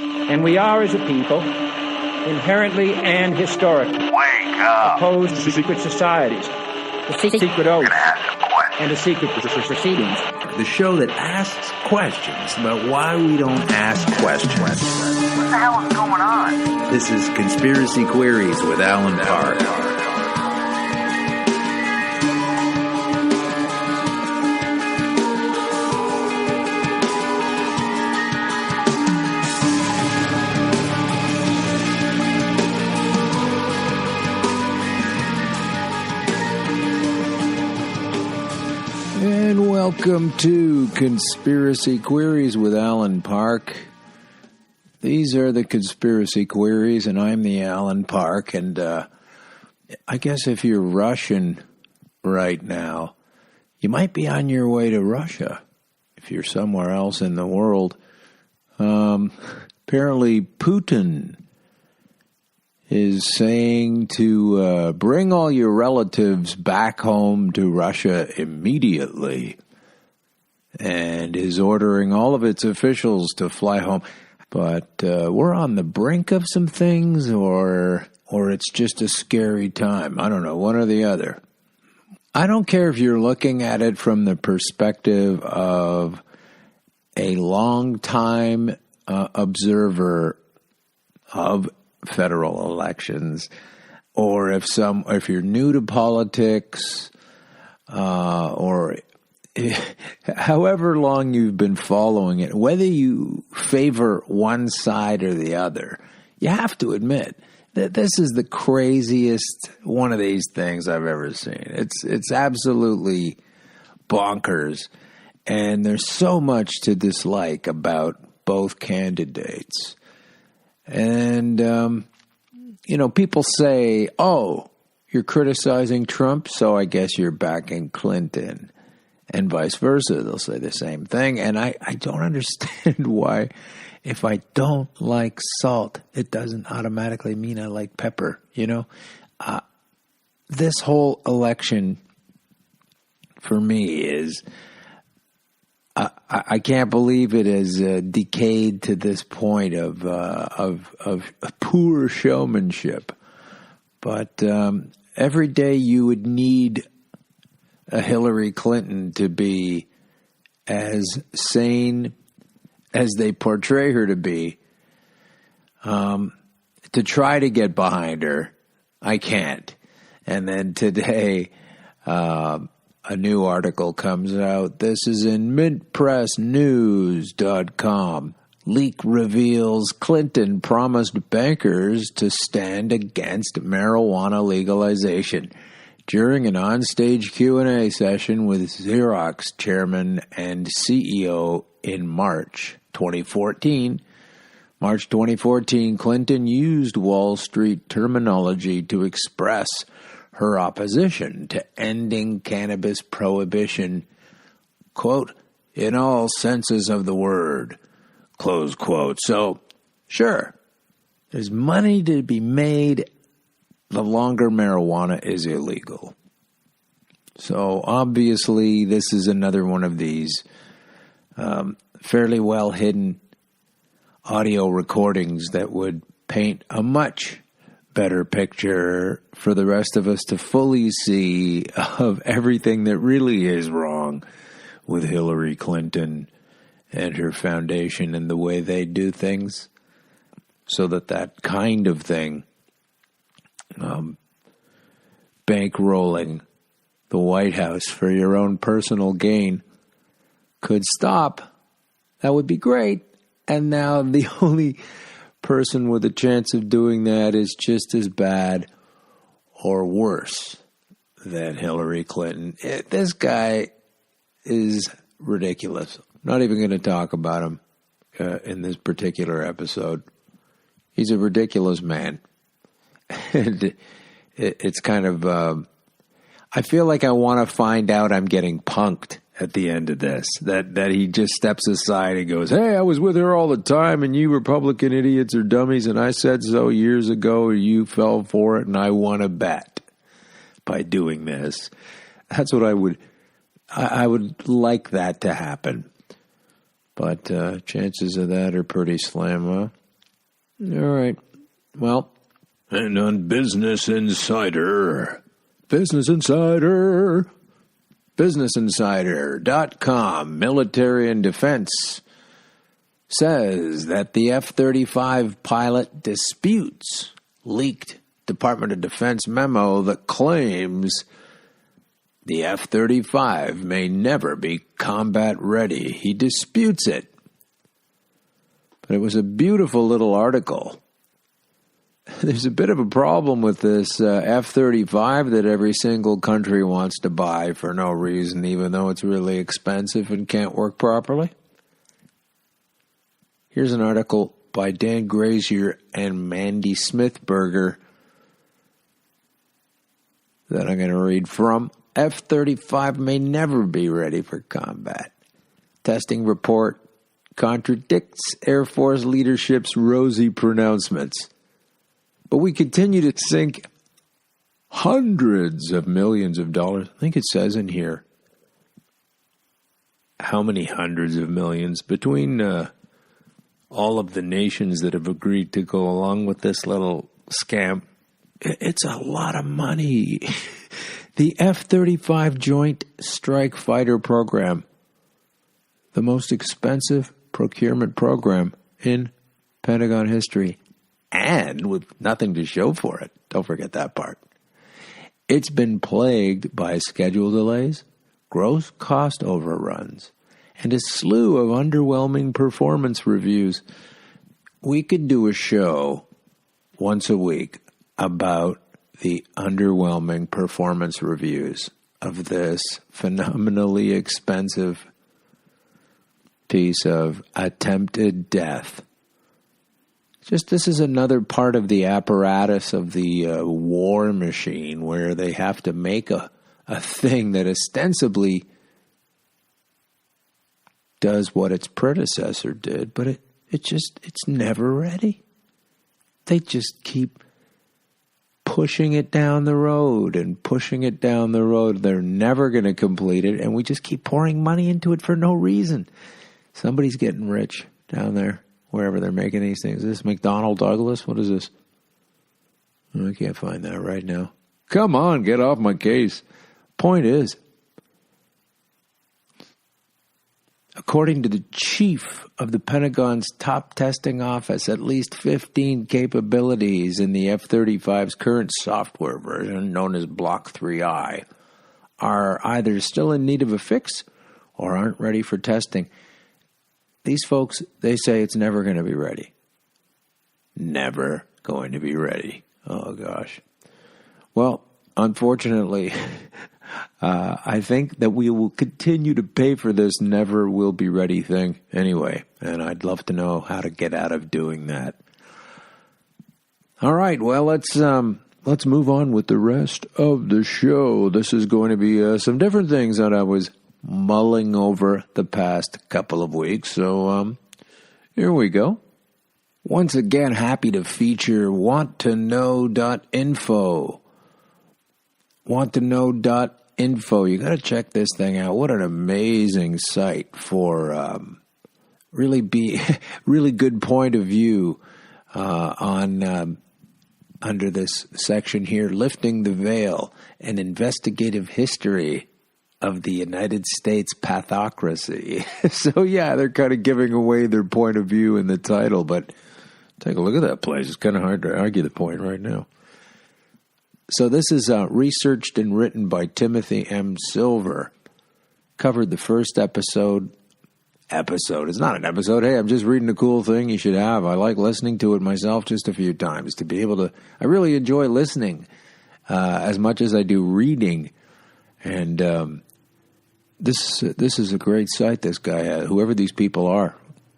And we are, as a people, inherently and historically opposed to secret societies, the secret oaths, and the secret proceedings. The show that asks questions about why we don't ask questions. What the hell is going on? This is Conspiracy Queries with Alan Park. And welcome to Conspiracy Queries with Alan Park. These are the Conspiracy Queries, and I'm the Alan Park. And I guess if you're Russian right now, you might be on your way to Russia if you're somewhere else in the world. Apparently, Putin is saying to bring all your relatives back home to Russia immediately, and is ordering all of its officials to fly home. But we're on the brink of some things, or it's just a scary time. I don't know, one or the other. I don't care if you're looking at it from the perspective of a long-time observer of federal elections, or if you're new to politics, or however long you've been following it, whether you favor one side or the other, you have to admit that this is the craziest one of these things I've ever seen. It's absolutely bonkers, and there's so much to dislike about both candidates. And, people say, oh, you're criticizing Trump, so I guess you're backing Clinton, and vice versa. They'll say the same thing. And I don't understand why, if I don't like salt, it doesn't automatically mean I like pepper, This whole election, for me, is... I can't believe it has decayed to this point of poor showmanship. But every day you would need a Hillary Clinton to be as sane as they portray her to be, to try to get behind her. I can't. And then today... a new article comes out. This is in mintpressnews.com. Leak reveals Clinton promised bankers to stand against marijuana legalization during an onstage Q&A session with Xerox chairman and CEO in March 2014. March 2014, Clinton used Wall Street terminology to express her opposition to ending cannabis prohibition, quote, in all senses of the word, close quote. So, sure, there's money to be made the longer marijuana is illegal. So, obviously, this is another one of these fairly well-hidden audio recordings that would paint a much better picture for the rest of us to fully see of everything that really is wrong with Hillary Clinton and her foundation and the way they do things, so that kind of thing, bankrolling the White House for your own personal gain, could stop. That would be great. And now the only person with a chance of doing that is just as bad or worse than Hillary Clinton. This guy is ridiculous. I'm not even going to talk about him in this particular episode. He's a ridiculous man. And it's kind of... I feel like I want to find out I'm getting punked at the end of this, that he just steps aside and goes, hey, I was with her all the time, and you Republican idiots are dummies, and I said so years ago, you fell for it, and I won a bet by doing this. That's what I would like that to happen. But chances of that are pretty slim, huh? All right. Well, and on BusinessInsider.com, Military and Defense says that the F-35 pilot disputes leaked Department of Defense memo that claims the F-35 may never be combat ready. He disputes it. But it was a beautiful little article. There's a bit of a problem with this F-35 that every single country wants to buy for no reason, even though it's really expensive and can't work properly. Here's an article by Dan Grazier and Mandy Smithberger that I'm going to read from. F-35 may never be ready for combat. Testing report contradicts Air Force leadership's rosy pronouncements. But we continue to sink hundreds of millions of dollars. I think it says in here how many hundreds of millions between all of the nations that have agreed to go along with this little scam. It's a lot of money. The F-35 Joint Strike Fighter Program, the most expensive procurement program in Pentagon history, and with nothing to show for it. Don't forget that part. It's been plagued by schedule delays, gross cost overruns, and a slew of underwhelming performance reviews. We could do a show once a week about the underwhelming performance reviews of this phenomenally expensive piece of attempted death. Just this is another part of the apparatus of the war machine where they have to make a thing that ostensibly does what its predecessor did, but it's never ready. They just keep pushing it down the road and pushing it down the road. They're never going to complete it, and we just keep pouring money into it for no reason. Somebody's getting rich down there, wherever they're making these things. Is this McDonnell Douglas? What is this? I can't find that right now. Come on, get off my case. Point is, according to the chief of the Pentagon's top testing office, at least 15 capabilities in the F-35's current software version, known as Block 3I, are either still in need of a fix or aren't ready for testing. These folks, they say it's never going to be ready. Never going to be ready. Oh, gosh. Well, unfortunately, I think that we will continue to pay for this never will be ready thing anyway, and I'd love to know how to get out of doing that. All right, well, let's move on with the rest of the show. This is going to be some different things that I was mulling over the past couple of weeks, so here we go. Once again, happy to feature wanttoknow.info. wanttoknow.info. You got to check this thing out. What an amazing site for really good point of view on under this section here, lifting the veil, an investigative history of the United States pathocracy. So yeah, they're kind of giving away their point of view in the title, but take a look at that place. It's kind of hard to argue the point right now. So this is researched and written by Timothy M. Silver. Covered the first episode. It's not an episode. Hey, I'm just reading a cool thing you should have. I like listening to it myself just a few times to be able to. I really enjoy listening as much as I do reading. And this is a great site this guy has, whoever these people are.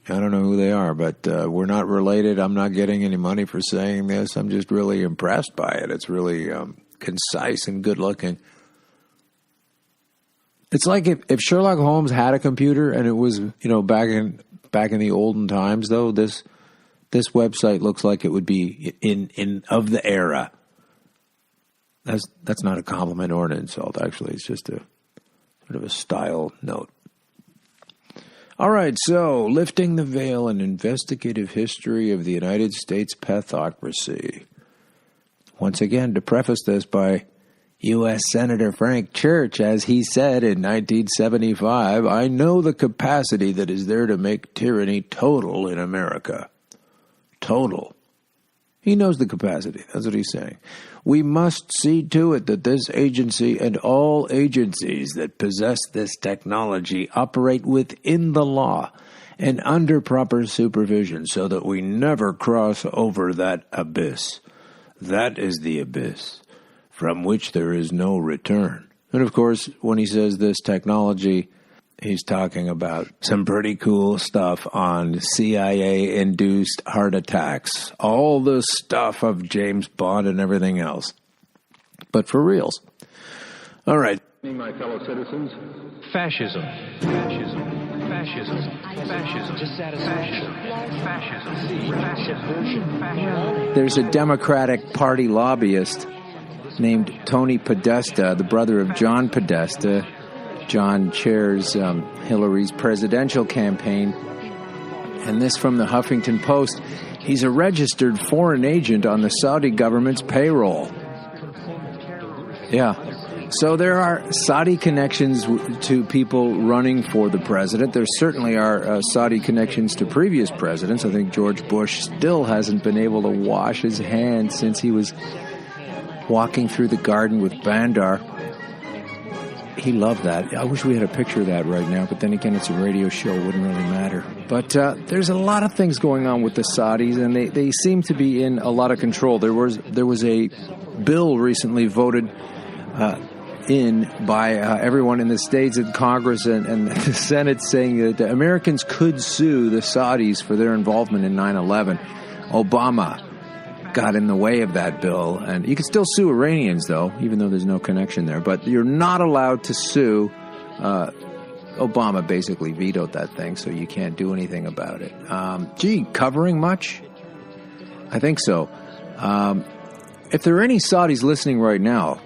I don't know who they are, but we're not related. I'm not getting any money for saying this. I'm just really impressed by it. It's really concise and good looking. It's like if Sherlock Holmes had a computer and it was, back in the olden times, though, this website looks like it would be in of the era. That's not a compliment or an insult, actually. It's just a sort of a style note. All right, so lifting the veil, an investigative history of the United States pathocracy. Once again, to preface this by U.S. Senator Frank Church, as he said in 1975, I know the capacity that is there to make tyranny total in America. Total. He knows the capacity. That's what he's saying. We must see to it that this agency and all agencies that possess this technology operate within the law and under proper supervision so that we never cross over that abyss. That is the abyss from which there is no return. And of course, when he says this technology, he's talking about some pretty cool stuff on CIA-induced heart attacks. All the stuff of James Bond and everything else. But for reals. All right. My fellow citizens, Fascism. Fascism. Fascism. Fascism. Dissatisfaction. Fascism. There's a Democratic Party lobbyist named Tony Podesta, the brother of John Podesta. John chairs Hillary's presidential campaign. And this from the Huffington Post. He's a registered foreign agent on the Saudi government's payroll. Yeah. So there are Saudi connections to people running for the president. There certainly are Saudi connections to previous presidents. I think George Bush still hasn't been able to wash his hands since he was walking through the garden with Bandar. He loved that. I wish we had a picture of that right now, but then again, it's a radio show. It wouldn't really matter. But there's a lot of things going on with the Saudis, and they seem to be in a lot of control. There was a bill recently voted in by everyone in the states and Congress and the Senate saying that Americans could sue the Saudis for their involvement in 9/11. Obama got in the way of that bill. And you can still sue Iranians, though, even though there's no connection there. But you're not allowed to sue. Obama basically vetoed that thing, so you can't do anything about it. Covering much? I think so. If there are any Saudis listening right now,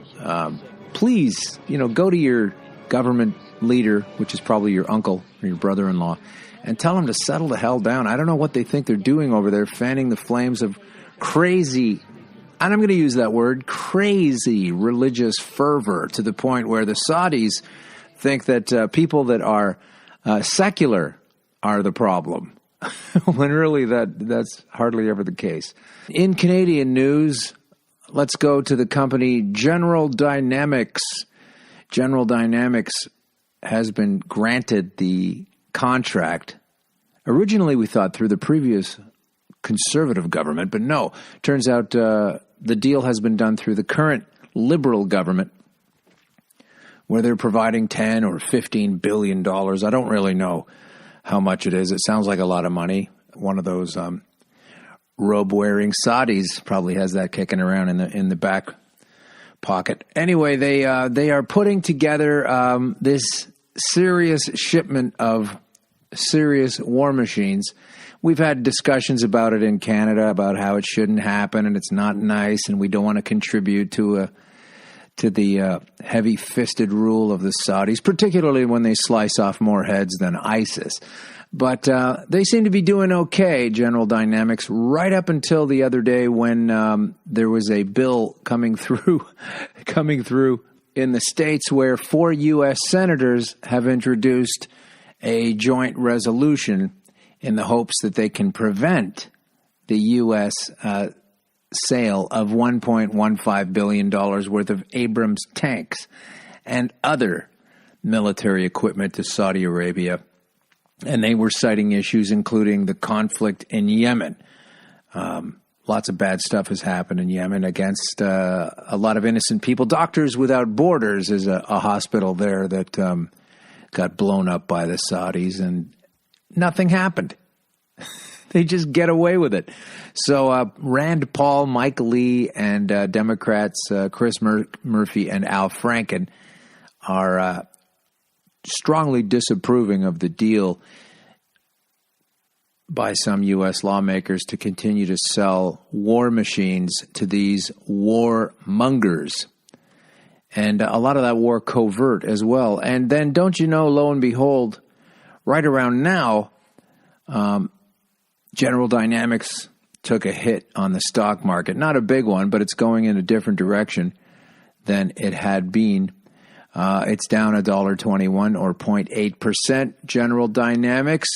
please, go to your government leader, which is probably your uncle or your brother-in-law, and tell them to settle the hell down. I don't know what they think they're doing over there, fanning the flames of crazy, and I'm going to use that word, crazy religious fervor to the point where the Saudis think that people that are secular are the problem, when really that's hardly ever the case. In Canadian news, let's go to the company General Dynamics. General Dynamics has been granted the contract. Originally, we thought through the previous conservative government, but no. Turns out the deal has been done through the current liberal government, where they're providing $10 or $15 billion. I don't really know how much it is. It sounds like a lot of money. One of those robe-wearing Saudis probably has that kicking around in the back pocket. Anyway, they are putting together this serious shipment of serious war machines. We've had discussions about it in Canada about how it shouldn't happen and it's not nice, and we don't want to contribute to the heavy-fisted rule of the Saudis, particularly when they slice off more heads than ISIS. But they seem to be doing okay, General Dynamics, right up until the other day when there was a bill coming through in the States where 4 U.S. senators have introduced a joint resolution in the hopes that they can prevent the U.S. Sale of $1.15 billion worth of Abrams tanks and other military equipment to Saudi Arabia. And they were citing issues including the conflict in Yemen. Lots of bad stuff has happened in Yemen against a lot of innocent people. Doctors Without Borders is a hospital there that got blown up by the Saudis, and nothing happened. They just get away with it. So Rand Paul, Mike Lee, and Democrats Chris Murphy and Al Franken are strongly disapproving of the deal by some U.S. lawmakers to continue to sell war machines to these warmongers. And a lot of that war covert as well. And then, don't you know, lo and behold, right around now, General Dynamics took a hit on the stock market. Not a big one, but it's going in a different direction than it had been. It's down $1.21 or 0.8%. General Dynamics,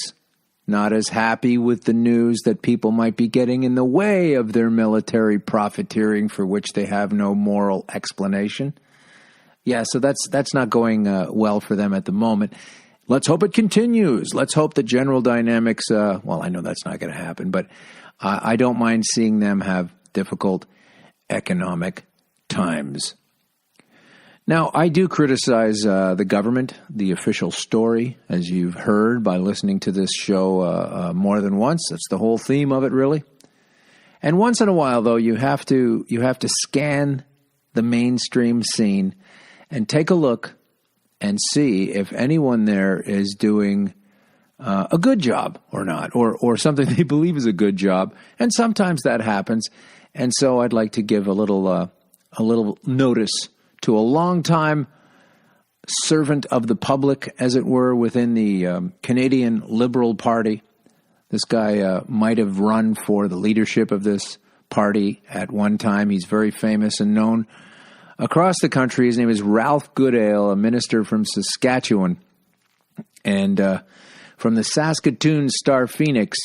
not as happy with the news that people might be getting in the way of their military profiteering for which they have no moral explanation. Yeah, so that's not going well for them at the moment. Let's hope it continues. Let's hope that General Dynamics, well, I know that's not going to happen, but I don't mind seeing them have difficult economic times. Now, I do criticize the government, the official story, as you've heard by listening to this show more than once. That's the whole theme of it, really. And once in a while, though, you have to scan the mainstream scene and take a look and see if anyone there is doing a good job or not, or something they believe is a good job. And sometimes that happens. And so I'd like to give a little notice to a long-time servant of the public, as it were, within the Canadian Liberal Party. This guy might have run for the leadership of this party at one time. He's very famous and known across the country. His name is Ralph Goodale, a minister from Saskatchewan. And from the Saskatoon Star Phoenix,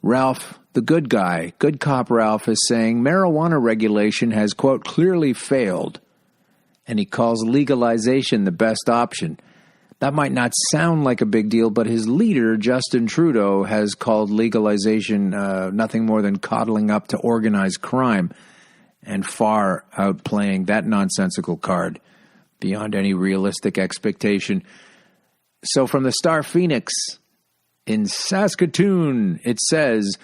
Ralph, the good guy, good cop Ralph, is saying marijuana regulation has, quote, clearly failed. And he calls legalization the best option. That might not sound like a big deal, but his leader, Justin Trudeau, has called legalization nothing more than coddling up to organized crime, and far outplaying that nonsensical card beyond any realistic expectation. So from the Star Phoenix in Saskatoon, it says,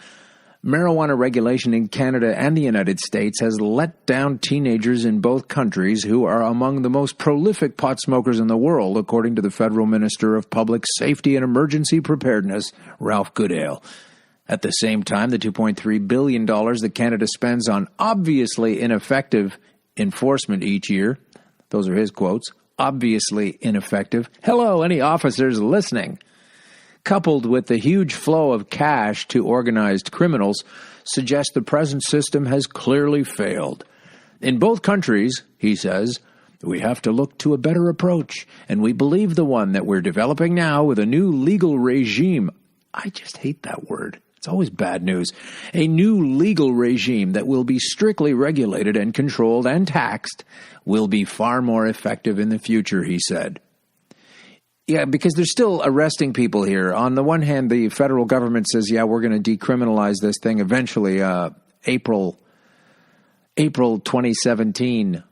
marijuana regulation in Canada and the United States has let down teenagers in both countries who are among the most prolific pot smokers in the world, according to the Federal Minister of Public Safety and Emergency Preparedness, Ralph Goodale. At the same time, the $2.3 billion that Canada spends on obviously ineffective enforcement each year, those are his quotes, obviously ineffective. Hello, any officers listening? Coupled with the huge flow of cash to organized criminals, suggest the present system has clearly failed. In both countries, he says, we have to look to a better approach, and we believe the one that we're developing now with a new legal regime. I just hate that word. It's always bad news. A new legal regime that will be strictly regulated and controlled and taxed will be far more effective in the future, he said. Yeah, because they're still arresting people here. On the one hand, the federal government says, yeah, we're going to decriminalize this thing eventually. April 2017,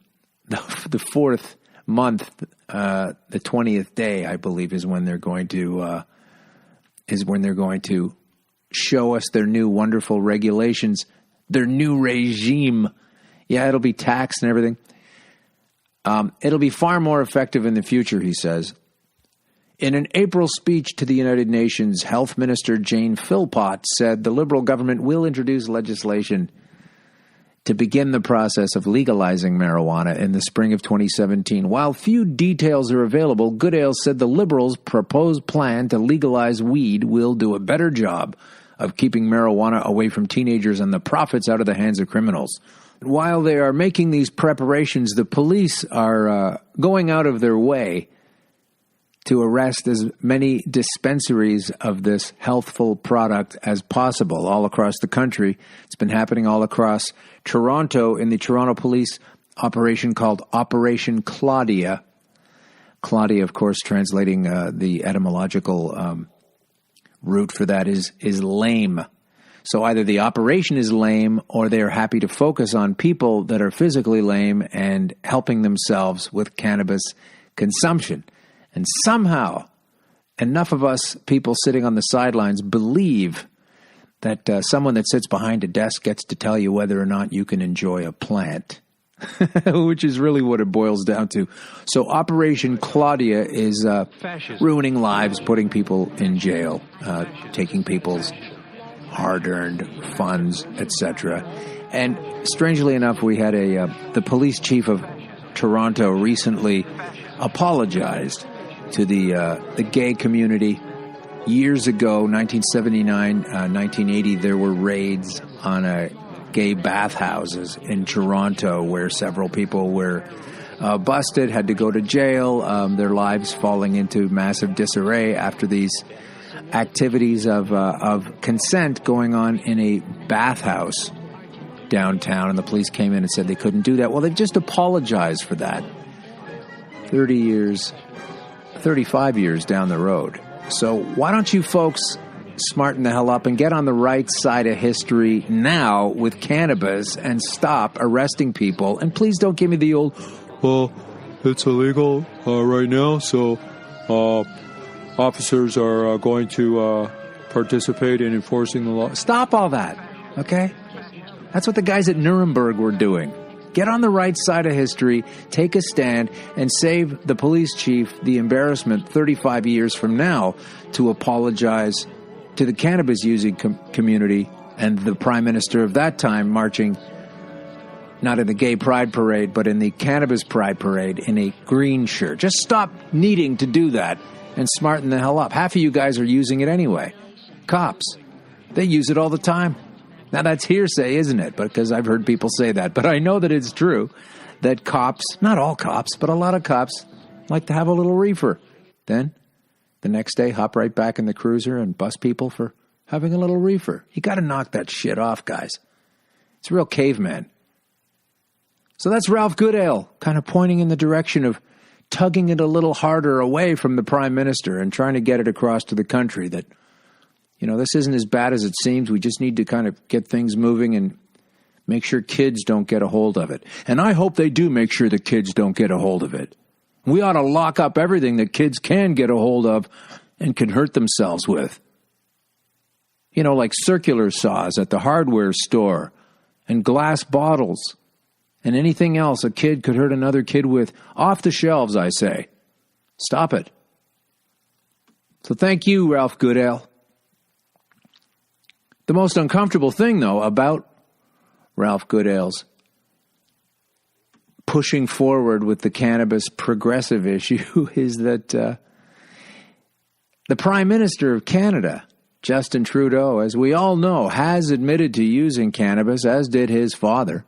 the fourth month, the 20th day, I believe, is when they're going to show us their new wonderful regulations, their new regime. Yeah, it'll be taxed and everything. It'll be far more effective in the future, he says. In an April speech to the United Nations, Health Minister Jane Philpott said the Liberal government will introduce legislation to begin the process of legalizing marijuana in the spring of 2017. While few details are available, Goodale said the Liberals' proposed plan to legalize weed will do a better job of keeping marijuana away from teenagers and the profits out of the hands of criminals. While they are making these preparations, the police are going out of their way to arrest as many dispensaries of this healthful product as possible all across the country. It's been happening all across Toronto in the Toronto police operation called Operation Claudia. Claudia, of course, translating the etymological root for that is lame. So either the operation is lame or they are happy to focus on people that are physically lame and helping themselves with cannabis consumption. And somehow, enough of us people sitting on the sidelines believe that someone that sits behind a desk gets to tell you whether or not you can enjoy a plant, which is really what it boils down to. So Operation Claudia is ruining lives, putting people in jail, taking people's hard-earned funds, etc. And strangely enough, we had the police chief of Toronto recently apologized to the gay community. Years ago, 1979, 1980, there were raids on gay bathhouses in Toronto where several people were busted, had to go to jail, their lives falling into massive disarray after these activities of consent going on in a bathhouse downtown, and the police came in and said they couldn't do that. Well, they just apologized for that 35 years down the road. So why don't you folks smarten the hell up and get on the right side of history now with cannabis and stop arresting people? And please don't give me the old, well, it's illegal right now, so officers are going to participate in enforcing the law. Stop all that, okay? That's what the guys at Nuremberg were doing. Get on the right side of history, take a stand, and save the police chief the embarrassment 35 years from now to apologize to the cannabis-using community and the prime minister of that time marching not in the gay pride parade, but in the cannabis pride parade in a green shirt. Just stop needing to do that and smarten the hell up. Half of you guys are using it anyway. Cops, they use it all the time. Now, that's hearsay, isn't it? Because I've heard people say that. But I know that it's true that cops, not all cops, but a lot of cops, like to have a little reefer. Then, the next day, hop right back in the cruiser and bust people for having a little reefer. You got to knock that shit off, guys. It's real caveman. So that's Ralph Goodale kind of pointing in the direction of tugging it a little harder away from the prime minister and trying to get it across to the country that, you know, this isn't as bad as it seems. We just need to kind of get things moving and make sure kids don't get a hold of it. And I hope they do make sure the kids don't get a hold of it. We ought to lock up everything that kids can get a hold of and can hurt themselves with. You know, like circular saws at the hardware store and glass bottles and anything else a kid could hurt another kid with. Off the shelves, I say. Stop it. So thank you, Ralph Goodale. The most uncomfortable thing, though, about Ralph Goodale's pushing forward with the cannabis progressive issue is that the Prime Minister of Canada, Justin Trudeau, as we all know, has admitted to using cannabis, as did his father.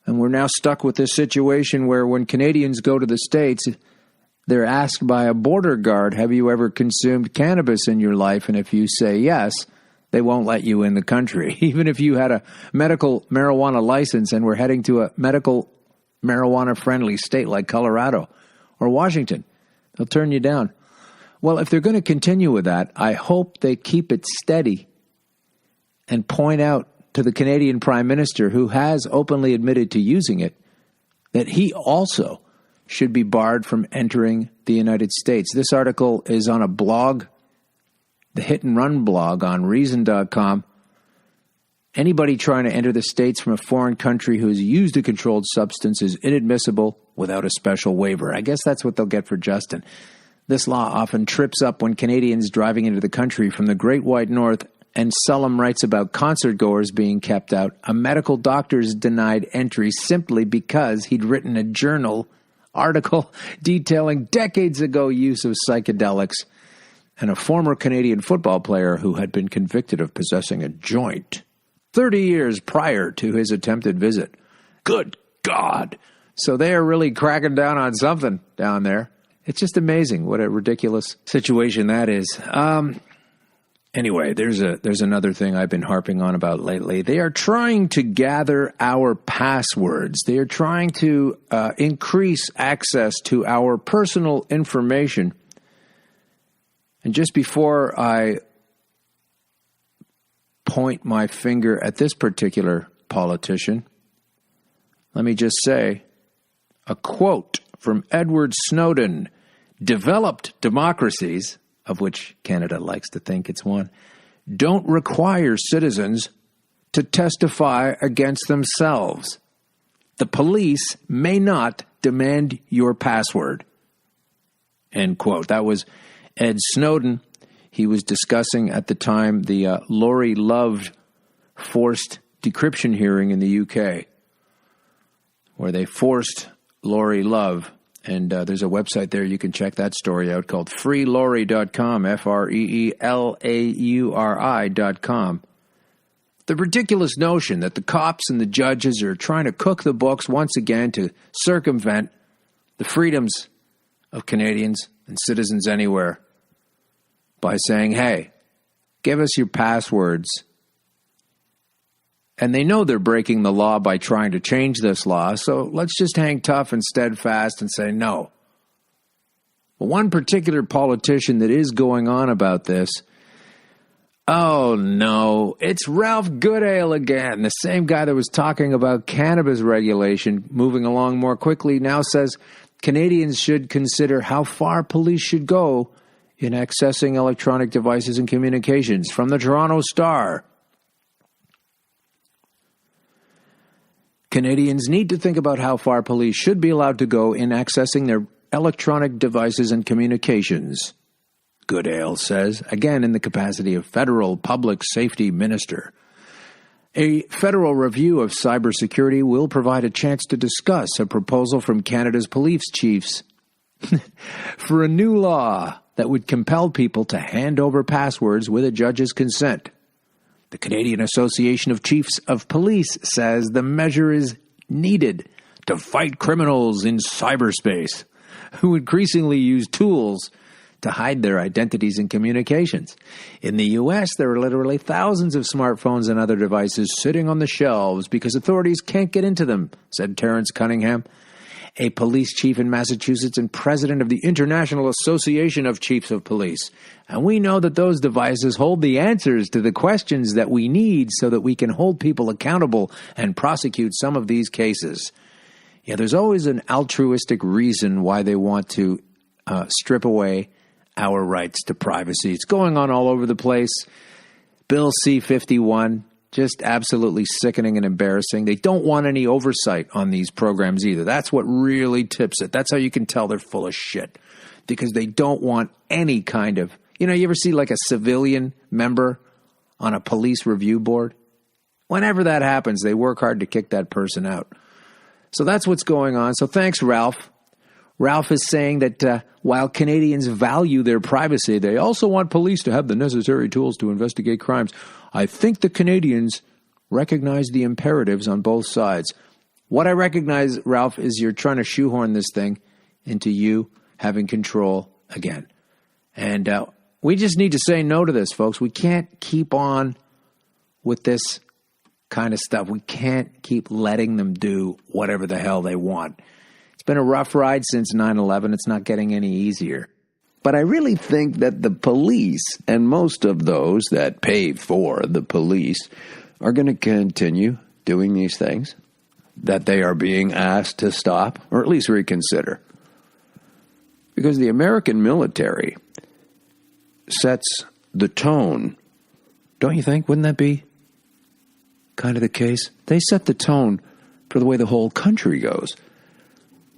And we're now stuck with this situation where when Canadians go to the States, they're asked by a border guard, have you ever consumed cannabis in your life? And if you say yes, they won't let you in the country. Even if you had a medical marijuana license and were heading to a medical marijuana-friendly state like Colorado or Washington, they'll turn you down. Well, if they're going to continue with that, I hope they keep it steady and point out to the Canadian Prime Minister, who has openly admitted to using it, that he also should be barred from entering the United States. This article is on a blog, the Hit and Run blog on Reason.com. Anybody trying to enter the States from a foreign country who has used a controlled substance is inadmissible without a special waiver. I guess that's what they'll get for Justin. This law often trips up when Canadians driving into the country from the Great White North, and Sullum writes about concert goers being kept out. A medical doctor is denied entry simply because he'd written a journal article detailing decades ago use of psychedelics, and a former Canadian football player who had been convicted of possessing a joint 30 years prior to his attempted visit. Good God. So they are really cracking down on something down there. It's just amazing what a ridiculous situation that is. Anyway, there's another thing I've been harping on about lately. They are trying to gather our passwords. They are trying to increase access to our personal information. And just before I point my finger at this particular politician, let me just say a quote from Edward Snowden: developed democracies, of which Canada likes to think it's one, don't require citizens to testify against themselves. The police may not demand your password. End quote. That was Ed Snowden. He was discussing at the time the Lori Love forced decryption hearing in the UK, where they forced Lori Love, And there's a website there. You can check that story out called freelauri.com, FREELAURI.com. The ridiculous notion that the cops and the judges are trying to cook the books once again to circumvent the freedoms of Canadians and citizens anywhere by saying, hey, give us your passwords. And they know they're breaking the law by trying to change this law, so let's just hang tough and steadfast and say no. But one particular politician that is going on about this, oh no, it's Ralph Goodale again. The same guy that was talking about cannabis regulation moving along more quickly now says Canadians should consider how far police should go in accessing electronic devices and communications. From the Toronto Star. Canadians need to think about how far police should be allowed to go in accessing their electronic devices and communications, Goodale says, again in the capacity of federal public safety minister. A federal review of cybersecurity will provide a chance to discuss a proposal from Canada's police chiefs for a new law that would compel people to hand over passwords with a judge's consent. The Canadian Association of Chiefs of Police says the measure is needed to fight criminals in cyberspace who increasingly use tools to hide their identities and communications. In the U.S., there are literally thousands of smartphones and other devices sitting on the shelves because authorities can't get into them, said Terrence Cunningham, a police chief in Massachusetts and president of the International Association of Chiefs of Police. And we know that those devices hold the answers to the questions that we need so that we can hold people accountable and prosecute some of these cases. Yeah, there's always an altruistic reason why they want to strip away our rights to privacy. It's going on all over the place. Bill C-51, just absolutely sickening and embarrassing. They don't want any oversight on these programs either. That's what really tips it. That's how you can tell they're full of shit. Because they don't want any kind of... You know, you ever see like a civilian member on a police review board? Whenever that happens, they work hard to kick that person out. So that's what's going on. So thanks, Ralph. Ralph is saying that while Canadians value their privacy, they also want police to have the necessary tools to investigate crimes. I think the Canadians recognize the imperatives on both sides. What I recognize, Ralph, is you're trying to shoehorn this thing into you having control again. And we just need to say no to this, folks. We can't keep on with this kind of stuff. We can't keep letting them do whatever the hell they want. It's been a rough ride since 9/11. It's not getting any easier. But I really think that the police, and most of those that pay for the police, are going to continue doing these things that they are being asked to stop, or at least reconsider. Because the American military sets the tone. Don't you think? Wouldn't that be kind of the case? They set the tone for the way the whole country goes.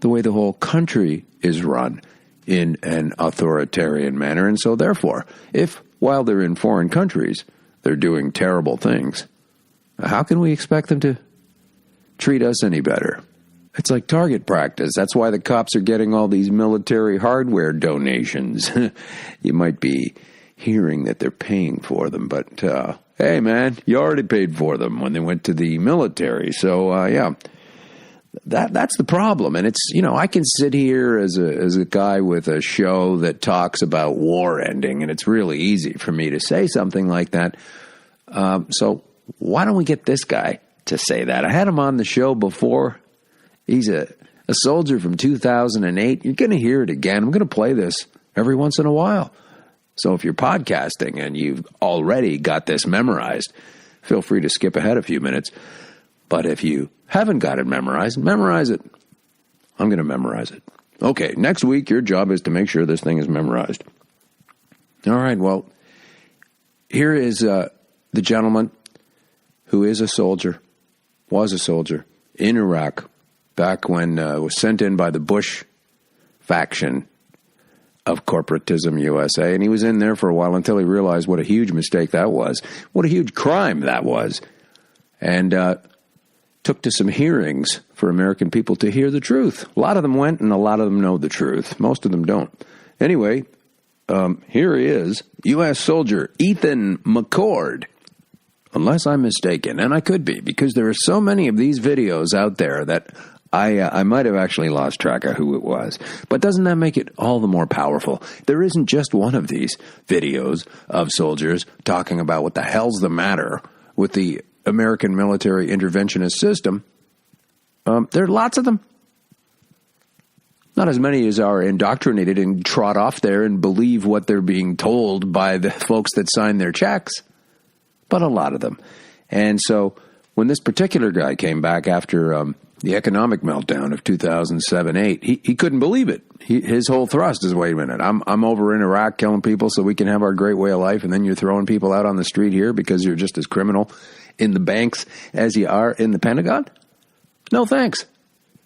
The way the whole country is run in an authoritarian manner. And so therefore, if while they're in foreign countries, they're doing terrible things, how can we expect them to treat us any better? It's like target practice. That's why the cops are getting all these military hardware donations. You might be hearing that they're paying for them, but hey man, you already paid for them when they went to the military. So yeah. That's the problem. And it's, you know, I can sit here as a guy with a show that talks about war ending, and it's really easy for me to say something like that. So why don't we get this guy to say that? I had him on the show before. He's a soldier from 2008. You're going to hear it again. I'm going to play this every once in a while. So if you're podcasting and you've already got this memorized, feel free to skip ahead a few minutes. But if you haven't got it memorized, memorize it. I'm going to memorize it. Okay, next week your job is to make sure this thing is memorized. All right, well, here is the gentleman who is a soldier, was a soldier in Iraq back when was sent in by the Bush faction of Corporatism USA. And he was in there for a while until he realized what a huge mistake that was, what a huge crime that was. And took to some hearings for American people to hear the truth. A lot of them went, and a lot of them know the truth. Most of them don't. Anyway, here he is, U.S. soldier Ethan McCord. Unless I'm mistaken, and I could be, because there are so many of these videos out there that I might have actually lost track of who it was. But doesn't that make it all the more powerful? There isn't just one of these videos of soldiers talking about what the hell's the matter with the American military interventionist system. There are lots of them. Not as many as are indoctrinated and trot off there and believe what they're being told by the folks that sign their checks, but a lot of them. And so when this particular guy came back after the economic meltdown of 2007-8, he couldn't believe it. His whole thrust is, wait a minute, I'm over in Iraq killing people so we can have our great way of life, and then you're throwing people out on the street here because you're just as criminal in the banks as you are in the Pentagon? No thanks.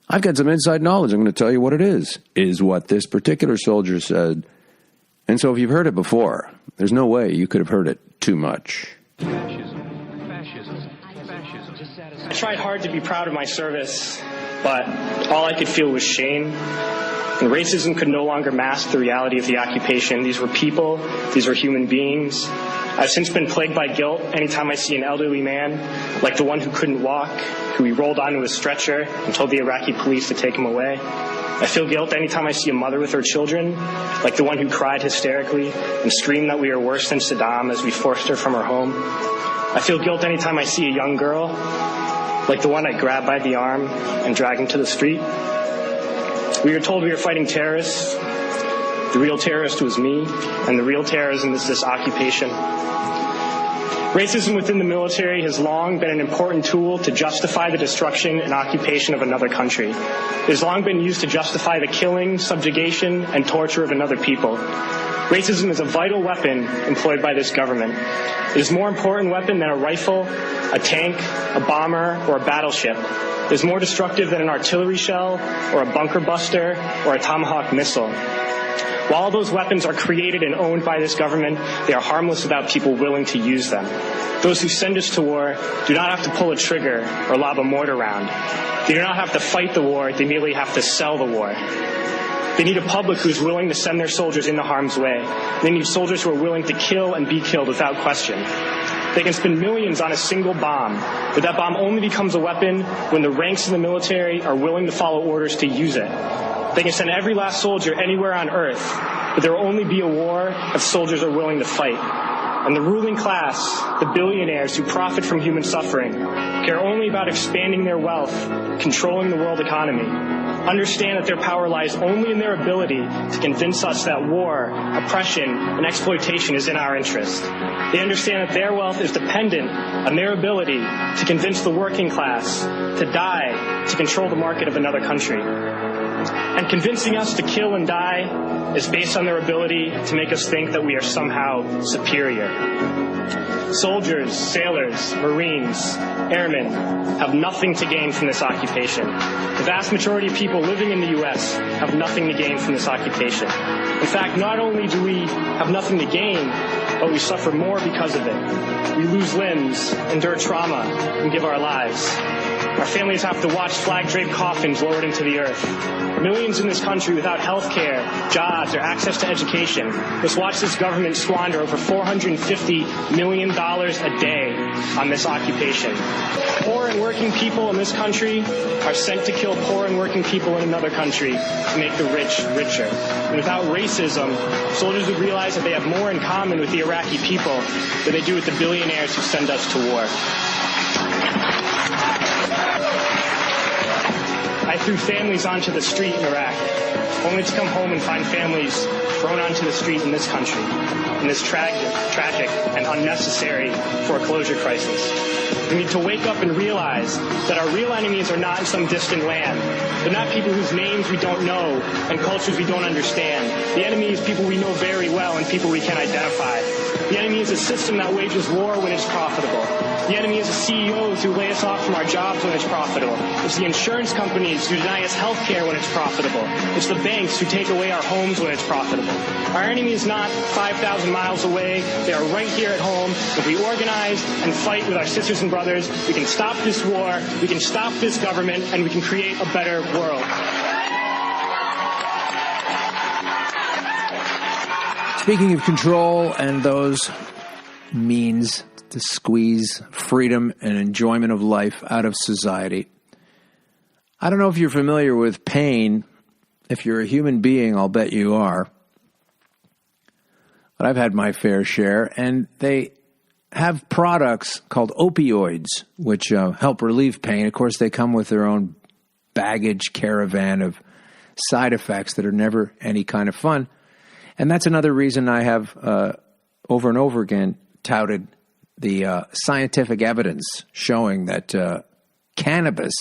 I've got some inside knowledge. I'm going to tell you what it is what this particular soldier said. And so if you've heard it before, there's no way you could have heard it too much. Fascism. I tried hard to be proud of my service, but all I could feel was shame. And racism could no longer mask the reality of the occupation. These were people. These were human beings. I've since been plagued by guilt anytime I see an elderly man, like the one who couldn't walk, who we rolled onto a stretcher and told the Iraqi police to take him away. I feel guilt anytime I see a mother with her children, like the one who cried hysterically and screamed that we are worse than Saddam as we forced her from her home. I feel guilt anytime I see a young girl, like the one I grabbed by the arm and dragged into the street. We were told we were fighting terrorists. The real terrorist was me, and the real terrorism is this occupation. Racism within the military has long been an important tool to justify the destruction and occupation of another country. It has long been used to justify the killing, subjugation, and torture of another people. Racism is a vital weapon employed by this government. It is a more important weapon than a rifle, a tank, a bomber, or a battleship. It is more destructive than an artillery shell, or a bunker buster, or a Tomahawk missile. While all those weapons are created and owned by this government, they are harmless without people willing to use them. Those who send us to war do not have to pull a trigger or lob a mortar round. They do not have to fight the war, they merely have to sell the war. They need a public who is willing to send their soldiers into harm's way. They need soldiers who are willing to kill and be killed without question. They can spend millions on a single bomb, but that bomb only becomes a weapon when the ranks in the military are willing to follow orders to use it. They can send every last soldier anywhere on earth, but there will only be a war if soldiers are willing to fight. And the ruling class, the billionaires who profit from human suffering, care only about expanding their wealth, controlling the world economy. Understand that their power lies only in their ability to convince us that war, oppression, and exploitation is in our interest. They understand that their wealth is dependent on their ability to convince the working class to die to control the market of another country. And convincing us to kill and die is based on their ability to make us think that we are somehow superior. Soldiers, sailors, Marines, airmen have nothing to gain from this occupation. The vast majority of people living in the U.S. have nothing to gain from this occupation. In fact, not only do we have nothing to gain, but we suffer more because of it. We lose limbs, endure trauma, and give our lives. Our families have to watch flag-draped coffins lowered into the earth. Millions in this country without health care, jobs, or access to education must watch this government squander over $450 million a day on this occupation. Poor and working people in this country are sent to kill poor and working people in another country to make the rich richer. And without racism, soldiers would realize that they have more in common with the Iraqi people than they do with the billionaires who send us to war. I threw families onto the street in Iraq, only to come home and find families thrown onto the street in this country, in this tragic and unnecessary foreclosure crisis. We need to wake up and realize that our real enemies are not in some distant land. They're not people whose names we don't know and cultures we don't understand. The enemy is people we know very well and people we can identify. The enemy is a system that wages war when it's profitable. The enemy is the CEOs who lay us off from our jobs when it's profitable. It's the insurance companies who deny us health care when it's profitable. It's the banks who take away our homes when it's profitable. Our enemy is not 5,000 miles away. They are right here at home. If we organize and fight with our sisters and brothers, we can stop this war, we can stop this government, and we can create a better world. Speaking of control and those means to squeeze freedom and enjoyment of life out of society, I don't know if you're familiar with pain. If you're a human being, I'll bet you are. But I've had my fair share, and they have products called opioids, which help relieve pain. Of course, they come with their own baggage caravan of side effects that are never any kind of fun. And that's another reason I have, over and over again, touted the scientific evidence showing that cannabis,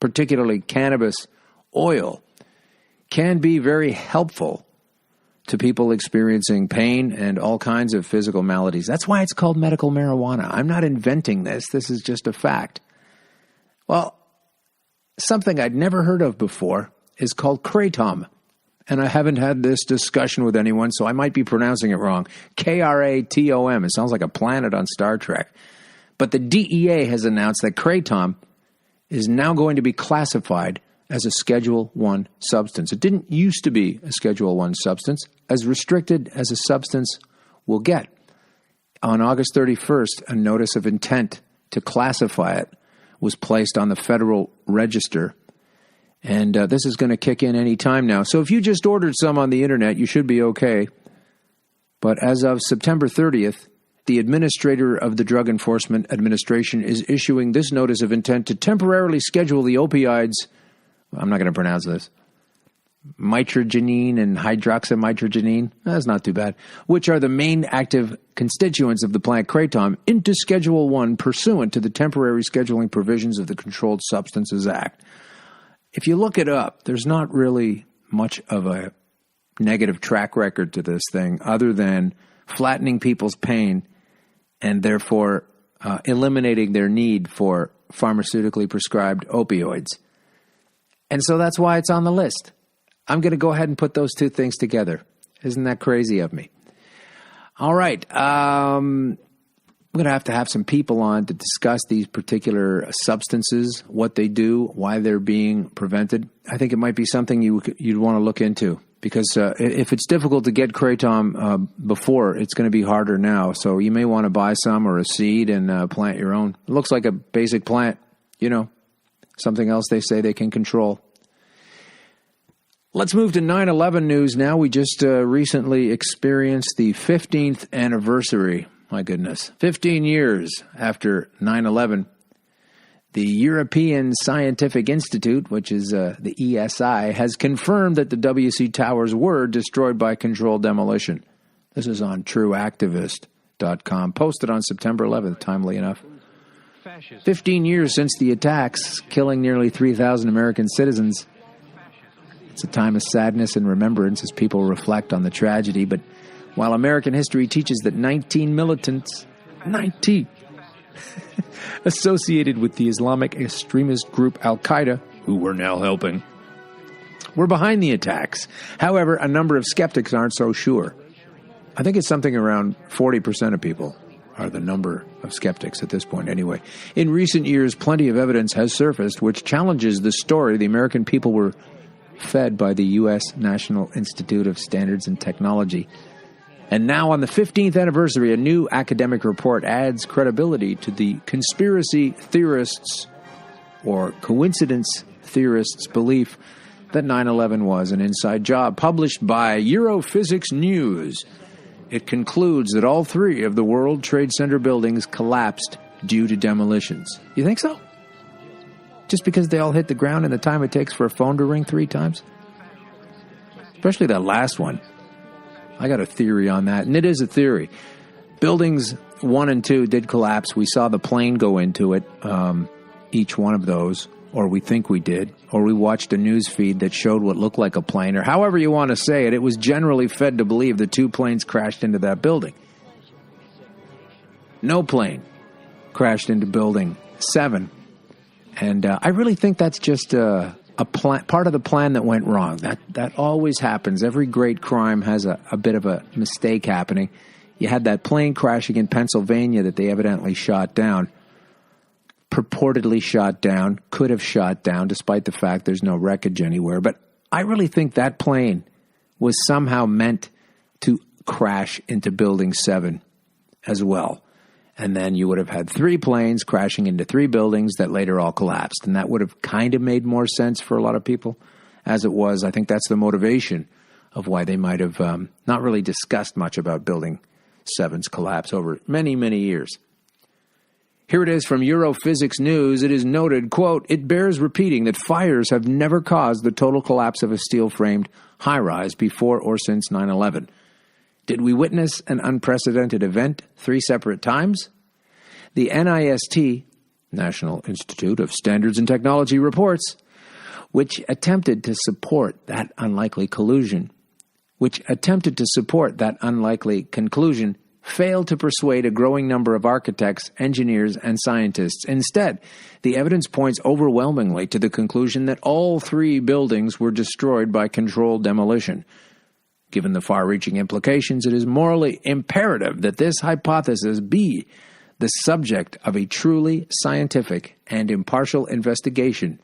particularly cannabis oil, can be very helpful to people experiencing pain and all kinds of physical maladies. That's why it's called medical marijuana. I'm not inventing this. This is just a fact. Well, something I'd never heard of before is called kratom. And I haven't had this discussion with anyone, so I might be pronouncing it wrong. Kratom. It sounds like a planet on Star Trek. But the DEA has announced that kratom is now going to be classified as a Schedule I substance. It didn't used to be a Schedule I substance, as restricted as a substance will get. On August 31st, a notice of intent to classify it was placed on the Federal Register. And this is going to kick in any time now. So if you just ordered some on the internet, you should be okay. But as of September 30th, the administrator of the Drug Enforcement Administration is issuing this notice of intent to temporarily schedule the opioids, I'm not going to pronounce this, mitragynine and hydroxymitragynine, that's not too bad, which are the main active constituents of the plant kratom, into Schedule I pursuant to the temporary scheduling provisions of the Controlled Substances Act. If you look it up, there's not really much of a negative track record to this thing other than flattening people's pain and therefore eliminating their need for pharmaceutically prescribed opioids. And so that's why it's on the list. I'm going to go ahead and put those two things together. Isn't that crazy of me? All right. We're going to have some people on to discuss these particular substances, what they do, why they're being prevented. I think it might be something you'd want to look into because if it's difficult to get kratom before, it's going to be harder now. So you may want to buy some or a seed and plant your own. It looks like a basic plant, something else they say they can control. Let's move to 9/11 news now. We just recently experienced the 15th anniversary. My goodness. 15 years after 9/11, the European Scientific Institute, which is the ESI, has confirmed that the WC towers were destroyed by controlled demolition. This is on trueactivist.com, posted on September 11th, timely enough. 15 years since the attacks, killing nearly 3,000 American citizens. It's a time of sadness and remembrance as people reflect on the tragedy, but while American history teaches that 19 militants, 19, associated with the Islamic extremist group Al-Qaeda, who we're now helping, were behind the attacks. However, a number of skeptics aren't so sure. I think it's something around 40% of people are the number of skeptics at this point anyway. In recent years, plenty of evidence has surfaced which challenges the story the American people were fed by the U.S. National Institute of Standards and Technology. And now on the 15th anniversary, a new academic report adds credibility to the conspiracy theorists or coincidence theorists' belief that 9/11 was an inside job. Published by Europhysics News, it concludes that all three of the World Trade Center buildings collapsed due to demolitions. You think so? Just because they all hit the ground in the time it takes for a phone to ring 3 times? Especially that last one. I got a theory on that, and it is a theory. Buildings 1 and 2 did collapse. We saw the plane go into it, each one of those, or we think we did, or we watched a news feed that showed what looked like a plane, or however you want to say it. It was generally fed to believe the 2 planes crashed into that building. no plane crashed into Building 7. And I really think that's just a part of the plan that went wrong. That always happens. Every great crime has a bit of a mistake happening. You had that plane crashing in Pennsylvania that they evidently shot down. Purportedly shot down, could have shot down, despite the fact there's no wreckage anywhere. But I really think that plane was somehow meant to crash into Building 7 as well. And then you would have had 3 planes crashing into 3 buildings that later all collapsed. And that would have kind of made more sense for a lot of people. As it was, I think that's the motivation of why they might have not really discussed much about Building 7's collapse over many, many years. Here it is from Europhysics News. It is noted, quote, "It bears repeating that fires have never caused the total collapse of a steel-framed high-rise before or since 9/11. Did we witness an unprecedented event 3 separate times? The NIST, National Institute of Standards and Technology, reports, which attempted to support that unlikely conclusion, failed to persuade a growing number of architects, engineers, and scientists. Instead, the evidence points overwhelmingly to the conclusion that all 3 buildings were destroyed by controlled demolition. Given the far-reaching implications, it is morally imperative that this hypothesis be the subject of a truly scientific and impartial investigation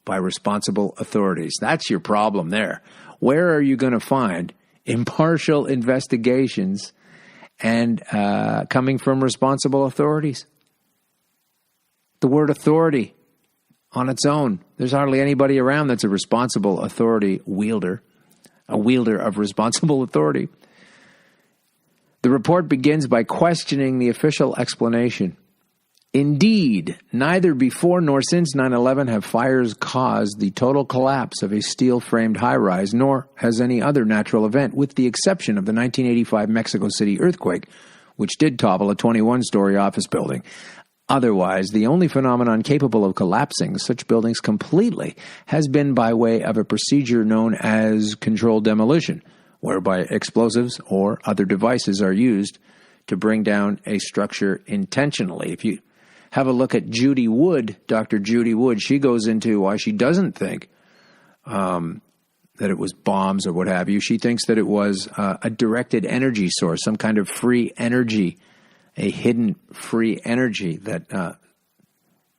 by responsible authorities." That's your problem there. Where are you going to find impartial investigations and coming from responsible authorities? The word authority on its own, there's hardly anybody around that's a responsible authority wielder, a wielder of responsible authority. The report begins by questioning the official explanation. Indeed, neither before nor since 9/11 have fires caused the total collapse of a steel-framed high-rise, nor has any other natural event, with the exception of the 1985 Mexico City earthquake, which did topple a 21-story office building. Otherwise, the only phenomenon capable of collapsing such buildings completely has been by way of a procedure known as controlled demolition, whereby explosives or other devices are used to bring down a structure intentionally. If you have a look at Judy Wood, Dr. Judy Wood, she goes into why she doesn't think that it was bombs or what have you. She thinks that it was a directed energy source, some kind of free energy, a hidden free energy that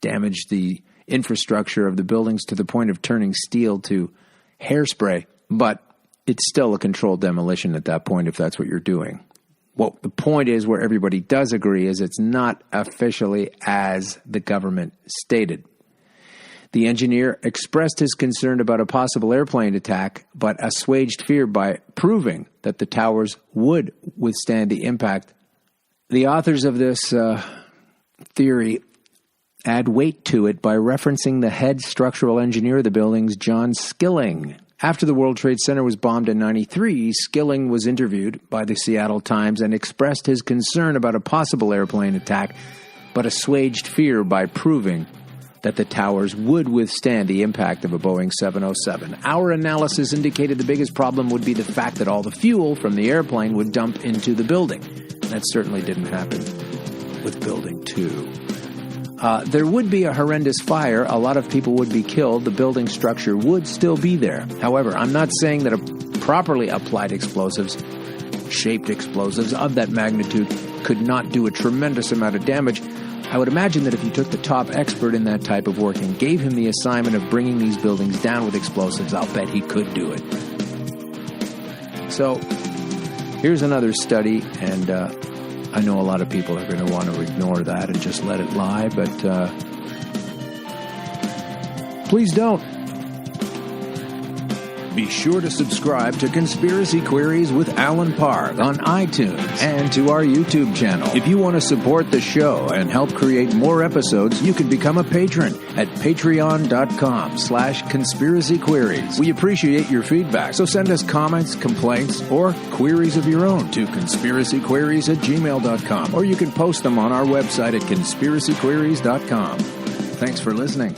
damaged the infrastructure of the buildings to the point of turning steel to hairspray. But it's still a controlled demolition at that point if that's what you're doing. Well, the point is, where everybody does agree, is it's not officially as the government stated. The engineer expressed his concern about a possible airplane attack, but assuaged fear by proving that the towers would withstand the impact. The authors of this theory add weight to it by referencing the head structural engineer of the buildings, John Skilling. After the World Trade Center was bombed in 1993, Skilling was interviewed by the Seattle Times and expressed his concern about a possible airplane attack, but assuaged fear by proving that the towers would withstand the impact of a Boeing 707. Our analysis indicated the biggest problem would be the fact that all the fuel from the airplane would dump into the building. That certainly didn't happen with Building 2. There would be a horrendous fire. A lot of people would be killed. The building structure would still be there. However, I'm not saying that properly applied explosives, shaped explosives of that magnitude, could not do a tremendous amount of damage. I would imagine that if you took the top expert in that type of work and gave him the assignment of bringing these buildings down with explosives, I'll bet he could do it. So, here's another study, and I know a lot of people are going to want to ignore that and just let it lie, but please don't. Be sure to subscribe to Conspiracy Queries with Alan Park on iTunes and to our YouTube channel. If you want to support the show and help create more episodes, you can become a patron at patreon.com/conspiracyqueries. We appreciate your feedback, so send us comments, complaints, or queries of your own to conspiracyqueries@gmail.com, or you can post them on our website at conspiracyqueries.com. Thanks for listening.